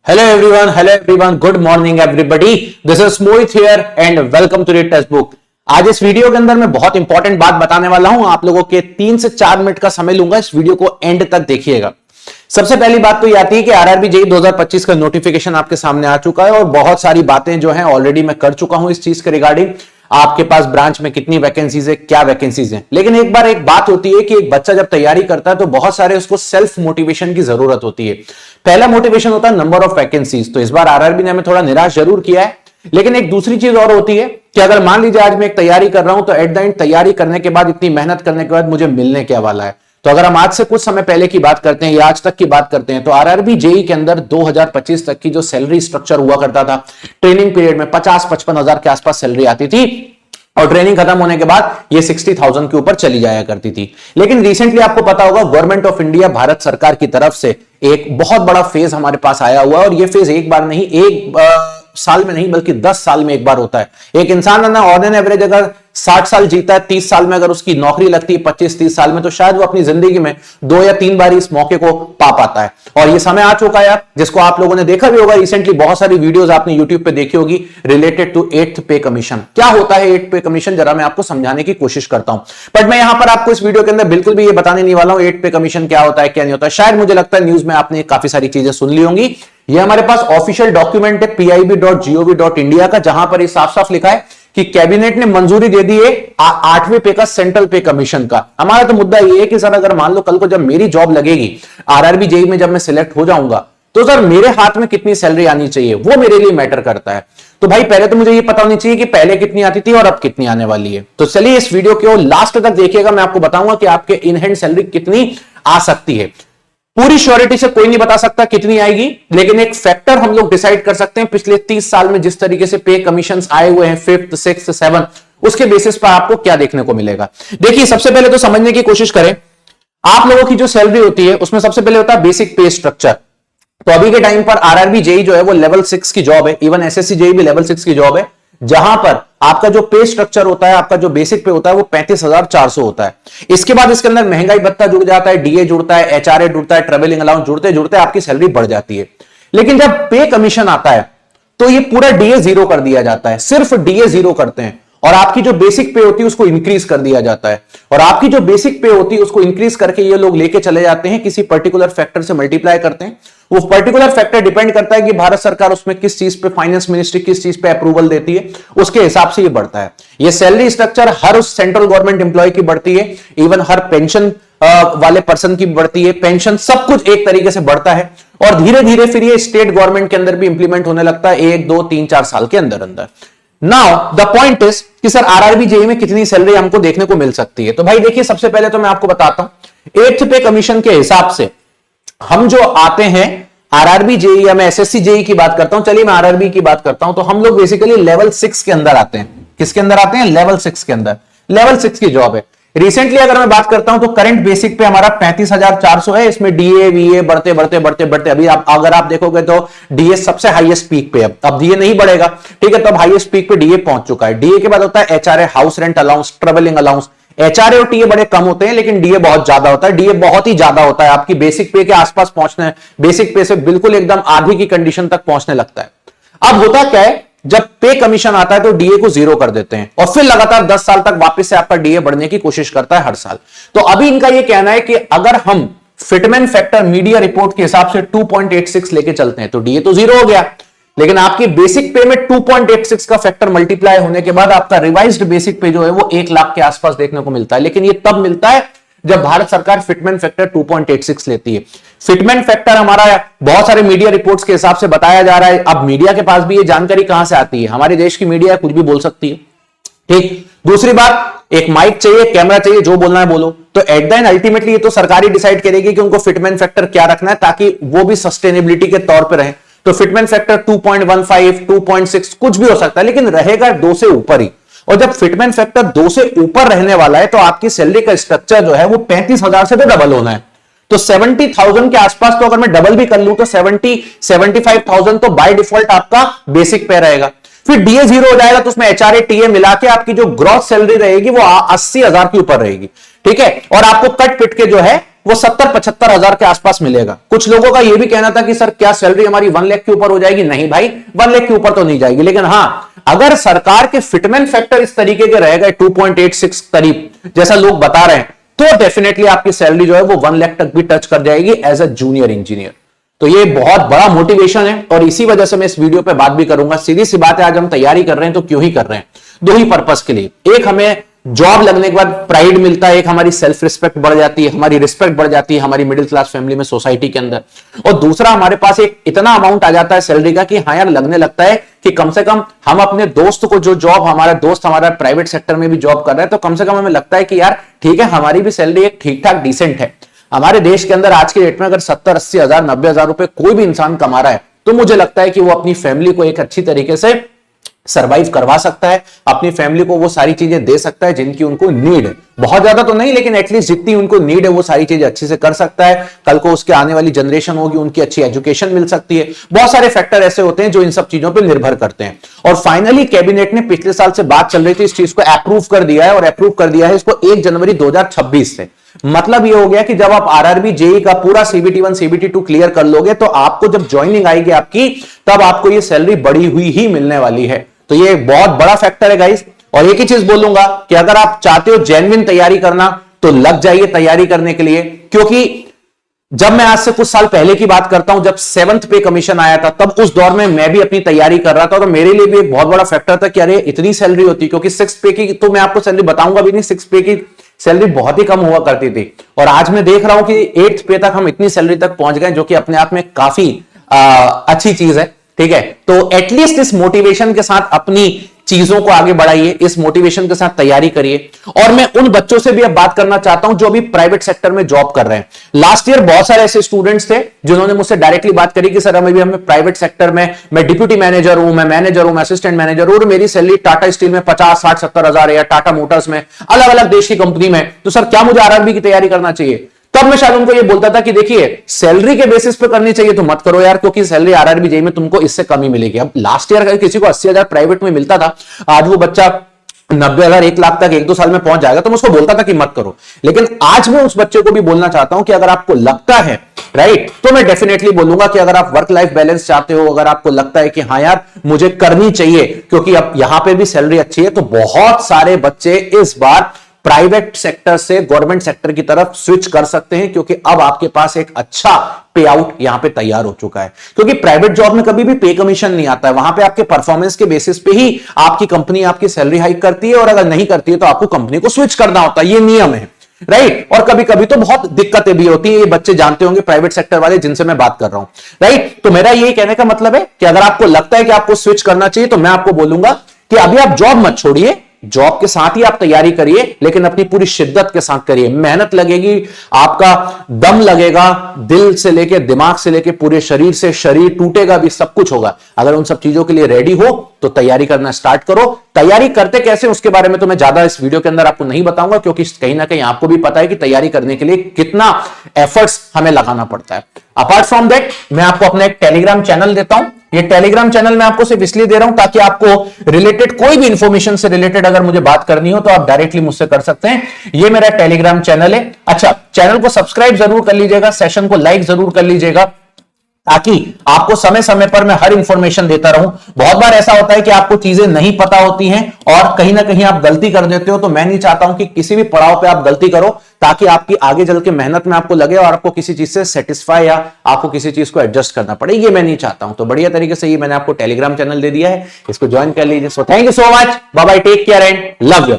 hello everyone, good morning everybody. This is Mohit here and welcome to the text book. आज इस video के अंदर मैं बहुत इंपॉर्टेंट बात बताने वाला हूं। आप लोगों के 3 से 4 मिनट का समय लूंगा, इस वीडियो को एंड तक देखिएगा। सबसे पहली बात तो ये आती है कि आरआरबी जेईई 2025 का नोटिफिकेशन आपके सामने आ चुका है और बहुत सारी बातें जो हैं ऑलरेडी मैं कर चुका हूं इस चीज के रिगार्डिंग। आपके पास ब्रांच में कितनी वैकेंसीज है, क्या वैकेंसीज है, लेकिन एक बात होती है कि एक बच्चा जब तैयारी करता है तो बहुत सारे उसको सेल्फ मोटिवेशन की जरूरत होती है। पहला मोटिवेशन होता है नंबर ऑफ वैकेंसीज। तो इस बार आरआरबी ने हमें थोड़ा निराश जरूर किया है, लेकिन एक दूसरी चीज और होती है कि अगर मान लीजिए आज मैं एक तैयारी कर रहा हूं तो एट द एंड तैयारी करने के बाद, इतनी मेहनत करने के बाद मुझे मिलने क्या वाला है। तो अगर हम आज से कुछ समय पहले की बात करते हैं या आज तक की बात करते हैं तो आरआरबी जेईई के अंदर 2025 तक की जो सैलरी स्ट्रक्चर हुआ करता था, ट्रेनिंग पीरियड में 50-55 हजार के आसपास सैलरी आती थी और ट्रेनिंग खत्म होने के बाद ये 60,000 के ऊपर चली जाया करती थी। लेकिन रिसेंटली आपको पता होगा गवर्नमेंट ऑफ इंडिया, भारत सरकार की तरफ से एक बहुत बड़ा फेज हमारे पास आया हुआ है और ये फेज एक बार नहीं, एक साल में नहीं बल्कि 10 साल में एक बार होता है। एक इंसान ना ऑन एन एवरेज अगर 60 साल जीता है, 30 साल में अगर उसकी नौकरी लगती है 25-30 साल में, तो शायद वो अपनी जिंदगी में 2 या 3 बार इस मौके को पा पाता है। और ये समय आ चुका है जिसको आप लोगों ने देखा भी होगा। रिसेंटली बहुत सारी वीडियोस आपने यूट्यूब पे देखी होगी रिलेटेड टू 8th पे कमीशन। क्या होता है 8th पे कमीशन, जरा मैं आपको समझाने की कोशिश करता हूं। बट मैं यहां पर आपको इस वीडियो के अंदर बिल्कुल भी ये बताने नहीं वाला हूं 8th पे कमीशन क्या होता है क्या नहीं होता है। शायद मुझे लगता है न्यूज में आपने काफी सारी चीजें सुन ली होंगी। ये हमारे पास ऑफिशियल डॉक्यूमेंट है pib.gov.india का, जहां पर ये साफ साफ लिखा है कि कैबिनेट ने मंजूरी दे दी है 8वें पे का सेंट्रल पे कमीशन का। हमारा तो मुद्दा ये है कि सर अगर मान लो कल को जब मेरी जॉब लगेगी आरआरबी जेईई में, जब मैं सिलेक्ट हो जाऊंगा तो सर मेरे हाथ में कितनी सैलरी आनी चाहिए, वो मेरे लिए मैटर करता है। तो भाई पहले तो मुझे ये पता होनी चाहिए कि पहले कितनी आती थी और अब कितनी आने वाली है। तो चलिए इस वीडियो को लास्ट तक देखिएगा, मैं आपको बताऊंगा कि आपके इन हैंड सैलरी कितनी आ सकती है। पूरी श्योरिटी से कोई नहीं बता सकता कितनी आएगी, लेकिन एक फैक्टर हम लोग डिसाइड कर सकते हैं। पिछले 30 साल में जिस तरीके से पे कमीशंस आए हुए हैं 5th, 6th, 7th, उसके बेसिस पर आपको क्या देखने को मिलेगा। देखिए सबसे पहले तो समझने की कोशिश करें, आप लोगों की जो सैलरी होती है उसमें सबसे पहले होता है बेसिक पे स्ट्रक्चर। तो अभी के टाइम पर आरआरबी जेईई जो है वो लेवल 6 की जॉब है, इवन एसएससी जेईई भी लेवल 6 की जॉब है, जहां पर आपका जो पे स्ट्रक्चर होता है, आपका जो बेसिक पे होता है वो 35,400 होता है। इसके बाद इसके अंदर महंगाई भत्ता जुड़ जाता है, डीए जुड़ता है, एचआरए जुड़ता है, ट्रेवलिंग अलाउंस जुड़ते जुड़ते आपकी सैलरी बढ़ जाती है। लेकिन जब पे कमीशन आता है तो ये पूरा डीए जीरो कर दिया जाता है, सिर्फ डीए जीरो करते हैं और आपकी जो बेसिक पे होती है उसको इंक्रीज कर दिया जाता है। और आपकी जो बेसिक पे होती है उसको इंक्रीज करके ये लोग लेके चले जाते हैं, किसी पर्टिकुलर फैक्टर से मल्टीप्लाई करते हैं। वो पर्टिकुलर फैक्टर डिपेंड करता है कि भारत सरकार उसमें किस चीज पे, फाइनेंस मिनिस्ट्री किस चीज पे अप्रूवल देती है, उसके हिसाब से ये बढ़ता है। ये सैलरी स्ट्रक्चर हर उस सेंट्रल गवर्नमेंट एम्प्लॉय की बढ़ती है, इवन हर पेंशन वाले पर्सन की बढ़ती है, पेंशन सब कुछ एक तरीके से बढ़ता है और धीरे धीरे फिर ये स्टेट गवर्नमेंट के अंदर भी इंप्लीमेंट होने लगता है 1, 2, 3, 4 साल के अंदर अंदर। नाउ द पॉइंट इज कि सर आरआरबी जेईई में कितनी सैलरी हमको देखने को मिल सकती है। तो भाई देखिए सबसे पहले तो मैं आपको बताता हूं 8th पे कमीशन के हिसाब से हम जो आते हैं आरआरबी जेईई, या मैं एसएससी जेईई की बात करता हूं, चलिए मैं आरआरबी की बात करता हूं, तो हम लोग बेसिकली लेवल 6 के अंदर आते हैं। किसके अंदर आते हैं? लेवल 6 के अंदर। लेवल 6 की जॉब है। रिसेंटली अगर मैं बात करता हूं तो करंट बेसिक पे हमारा 35,400 है। इसमें डीए वीए बढ़ते बढ़ते बढ़ते बढ़ते अभी अगर आप देखोगे तो डीए सबसे हाईएस्ट पीक पे, अब डीए नहीं बढ़ेगा, ठीक है, तो अब हाईएस्ट पीक पे डीए पहुंच चुका है। डीए के बाद होता है HRA, house rent allowance, travelling allowance. HRA और टीए बड़े कम होते हैं लेकिन डीए बहुत ज्यादा होता है। डीए बहुत ही ज्यादा होता है, आपकी बेसिक पे के आसपास पहुंचने, बेसिक पे से बिल्कुल एकदम आधी की कंडीशन तक पहुंचने लगता है। अब होता क्या है, जब पे कमीशन आता है तो डीए को जीरो कर देते हैं और फिर लगातार 10 साल तक वापस से आपका डीए बढ़ने की कोशिश करता है हर साल। तो अभी इनका यह कहना है कि अगर हम फिटमेन फैक्टर मीडिया रिपोर्ट के हिसाब से 2.86 लेके चलते हैं तो डीए तो जीरो हो गया, लेकिन आपकी बेसिक पे में 2.86 का फैक्टर मल्टीप्लाई होने के बाद आपका रिवाइज्ड बेसिक पे जो है वो 1 लाख के आसपास देखने को मिलता है। लेकिन ये तब मिलता है जब भारत सरकार फिटमेन फैक्टर 2.86 लेती है। फिटमेन फैक्टर हमारा बहुत सारे मीडिया रिपोर्ट्स के हिसाब से बताया जा रहा है। अब मीडिया के पास भी ये जानकारी कहां से आती है? हमारे देश की मीडिया कुछ भी बोल सकती है, ठीक। दूसरी बात, एक माइक चाहिए, कैमरा चाहिए, जो बोलना है बोलो। तो एट द एंड अल्टीमेटली ये तो सरकारी डिसाइड करेगी कि उनको फिटमेन फैक्टर क्या रखना है ताकि वो भी सस्टेनेबिलिटी के तौर पर रहे। तो फिटमेन फैक्टर 2.15, 2.6 कुछ भी हो सकता है, लेकिन रहेगा 2 से ऊपर ही। और जब फिटमेन फैक्टर 2 से ऊपर रहने वाला है तो आपकी सैलरी का स्ट्रक्चर जो है वो 35,000 से तो डबल होना है। तो 70,000 के आसपास तो अगर मैं डबल भी कर लूं तो 75,000 तो बाय डिफॉल्ट आपका बेसिक पे रहेगा। फिर डीए जीरो हो जाएगा तो उसमें एचआरए टीए मिला के आपकी जो ग्रॉस सैलरी रहेगी वो 80,000 के ऊपर रहेगी, ठीक है। और आपको कट पिट के जो है वो 70-75 हजार के आसपास मिलेगा। कुछ लोगों का यह भी कहना था कि सर क्या सैलरी हमारी 1 लाख के ऊपर हो जाएगी? नहीं भाई, 1 लाख के ऊपर तो नहीं जाएगी, लेकिन हां, अगर सरकार के फिटमेंट फैक्टर इस तरीके के रहेगा 2.86 करीब जैसा लोग बता रहे हैं, तो डेफिनेटली आपकी सैलरी जो है वो 1 लाख तक भी टच कर जाएगी एज अ जूनियर इंजीनियर। तो ये बहुत बड़ा मोटिवेशन है और इसी वजह से मैं इस वीडियो पे बात भी करूंगा। सीधी सी बात है, आज हम तैयारी कर रहे हैं तो क्यों ही कर रहे हैं? दो ही पर्पस के लिए। एक, हमें जॉब लगने के बाद प्राइड मिलता है, एक हमारी सेल्फ रिस्पेक्ट बढ़ जाती है, हमारी रिस्पेक्ट बढ़ जाती है हमारी मिडिल क्लास फैमिली में, सोसाइटी के अंदर। और दूसरा, हमारे पास एक इतना अमाउंट आ जाता है सैलरी का कि हाँ यार, लगने लगता है कि कम से कम हम अपने दोस्त को, जो जॉब हमारा दोस्त हमारा प्राइवेट सेक्टर में भी जॉब कर रहा है, तो कम से कम हमें लगता है कि यार ठीक है, हमारी भी सैलरी एक ठीक ठाक डिसेंट है। हमारे देश के अंदर आज के डेट में अगर 70-80 हजार 90 हजार रुपए कोई भी इंसान कमा रहा है, तो मुझे लगता है कि वो अपनी फैमिली को एक अच्छी तरीके से सरवाइव करवा सकता है, अपनी फैमिली को वो सारी चीजें दे सकता है जिनकी उनको नीड है। बहुत ज्यादा तो नहीं, लेकिन एटलीस्ट जितनी उनको नीड है वो सारी चीजें अच्छे से कर सकता है। कल को उसके आने वाली जनरेशन होगी, उनकी अच्छी एजुकेशन मिल सकती है। बहुत सारे फैक्टर ऐसे होते हैं जो इन सब चीजों पर निर्भर करते हैं। और फाइनली कैबिनेट ने पिछले साल से बात चल रही थी, इस चीज को अप्रूव कर दिया है, और अप्रूव कर दिया है इसको 1 जनवरी 2026 से। मतलब ये हो गया कि जब आप आरआरबी जेई का पूरा सीबीटी 1 सीबीटी 2 क्लियर कर लोगे, तो आपको जब ज्वाइनिंग आएगी आपकी, तब आपको ये सैलरी बढ़ी हुई ही मिलने वाली है। तो ये बहुत बड़ा फैक्टर है गाइस। और एक ही चीज बोलूंगा कि अगर आप चाहते हो जेन्युइन तैयारी करना, तो लग जाइए तैयारी करने के लिए। क्योंकि जब मैं आज से कुछ साल पहले की बात करता हूं, जब 7th पे कमीशन आया था, तब उस दौर में मैं भी अपनी तैयारी कर रहा था, और मेरे लिए भी एक बहुत बड़ा फैक्टर था कि अरे इतनी सैलरी होती, क्योंकि 6th पे की तो मैं आपको सैलरी बताऊंगा भी नहीं, 6th पे की सैलरी बहुत ही कम हुआ करती थी। और आज मैं देख रहा हूं कि 8th पे तक हम इतनी सैलरी तक पहुंच गए, जो कि अपने आप में काफी अच्छी चीज है। ठीक है, तो एटलीस्ट इस मोटिवेशन के साथ अपनी चीजों को आगे बढ़ाइए, इस मोटिवेशन के साथ तैयारी करिए। और मैं उन बच्चों से भी अब बात करना चाहता हूं जो अभी प्राइवेट सेक्टर में जॉब कर रहे हैं। लास्ट ईयर बहुत सारे ऐसे स्टूडेंट्स थे जिन्होंने मुझसे डायरेक्टली बात करी कि सर हमें प्राइवेट सेक्टर में, मैं डिप्यूटी मैनेजर हूं, मैं मैनेजर हूं, मैं असिस्टेंट मैनेजर हूं, और मेरी सैलरी टाटा स्टील में 50, 60, 70 हजार है, या टाटा मोटर्स में, अलग अलग देश की कंपनी में, तो सर क्या मुझे आरआरबी की तैयारी करना चाहिए? तब मैं शायद उनको ये बोलता था कि देखिए, सैलरी के बेसिस पे करनी चाहिए तो मत करो यार, क्योंकि सैलरी आरआरबी जेईई में तुमको इससे कम ही मिलेगी। अब लास्ट ईयर अगर किसी को 80 हजार प्राइवेट में मिलता था, आज वो बच्चा 90 हजार 1 लाख तक 1-2 साल में पहुंच जाएगा, तो मैं उसको बोलता था कि मत करो। लेकिन आज मैं उस बच्चे को भी बोलना चाहता हूं कि अगर आपको लगता है राइट, तो मैं डेफिनेटली बोलूंगा कि अगर आप वर्क लाइफ बैलेंस चाहते हो, अगर आपको लगता है कि हाँ यार मुझे करनी चाहिए, क्योंकि अब यहां पे भी सैलरी अच्छी है, तो बहुत सारे बच्चे इस बार प्राइवेट सेक्टर से गवर्नमेंट सेक्टर की तरफ स्विच कर सकते हैं, क्योंकि अब आपके पास एक अच्छा पे आउट यहां पे तैयार हो चुका है। क्योंकि प्राइवेट जॉब में कभी भी पे कमीशन नहीं आता है, वहां पे आपके परफॉर्मेंस के बेसिस पे ही आपकी कंपनी आपकी सैलरी हाइक करती है, और अगर नहीं करती है तो आपको कंपनी को स्विच करना होता है, ये नियम है राइट। और कभी कभी तो बहुत दिक्कतें भी होती है, ये बच्चे जानते होंगे प्राइवेट सेक्टर वाले जिनसे मैं बात कर रहा हूं राइट। तो मेरा यही कहने का मतलब है कि अगर आपको लगता है कि आपको स्विच करना चाहिए, तो मैं आपको बोलूंगा कि अभी आप जॉब मत छोड़िए, जॉब के साथ ही आप तैयारी करिए, लेकिन अपनी पूरी शिद्दत के साथ करिए। मेहनत लगेगी, आपका दम लगेगा, दिल से लेके दिमाग से लेके पूरे शरीर से, शरीर टूटेगा भी, सब कुछ होगा। अगर उन सब चीजों के लिए रेडी हो तो तैयारी करना स्टार्ट करो। तैयारी करते कैसे उसके बारे में तो मैं ज्यादा इस वीडियो के अंदर आपको नहीं बताऊंगा, क्योंकि कहीं ना कहीं आपको भी पता है कि तैयारी करने के लिए कितना एफर्ट्स हमें लगाना पड़ता है। अपार्ट फ्रॉम दैट, मैं आपको अपना एक टेलीग्राम चैनल देता हूं। ये टेलीग्राम चैनल मैं आपको सिर्फ इसलिए दे रहा हूं ताकि आपको रिलेटेड कोई भी इंफॉर्मेशन से रिलेटेड अगर मुझे बात करनी हो तो आप डायरेक्टली मुझसे कर सकते हैं। ये मेरा टेलीग्राम चैनल है। अच्छा, चैनल को सब्सक्राइब जरूर कर लीजिएगा, सेशन को लाइक जरूर कर लीजिएगा, ताकि आपको समय समय पर मैं हर इंफॉर्मेशन देता रहूं। बहुत बार ऐसा होता है कि आपको चीजें नहीं पता होती हैं और कहीं ना कहीं आप गलती कर देते हो, तो मैं नहीं चाहता हूं कि किसी भी पड़ाव पे आप गलती करो, ताकि आपकी आगे चल के मेहनत में आपको लगे और आपको किसी चीज से सेटिस्फाई या आपको किसी चीज को एडजस्ट करना पड़े, ये मैं नहीं चाहता हूं। तो बढ़िया तरीके से ये मैंने आपको टेलीग्राम चैनल दे दिया है, इसको ज्वाइन कर लीजिए। So thank you so much, bye bye, take care and love you.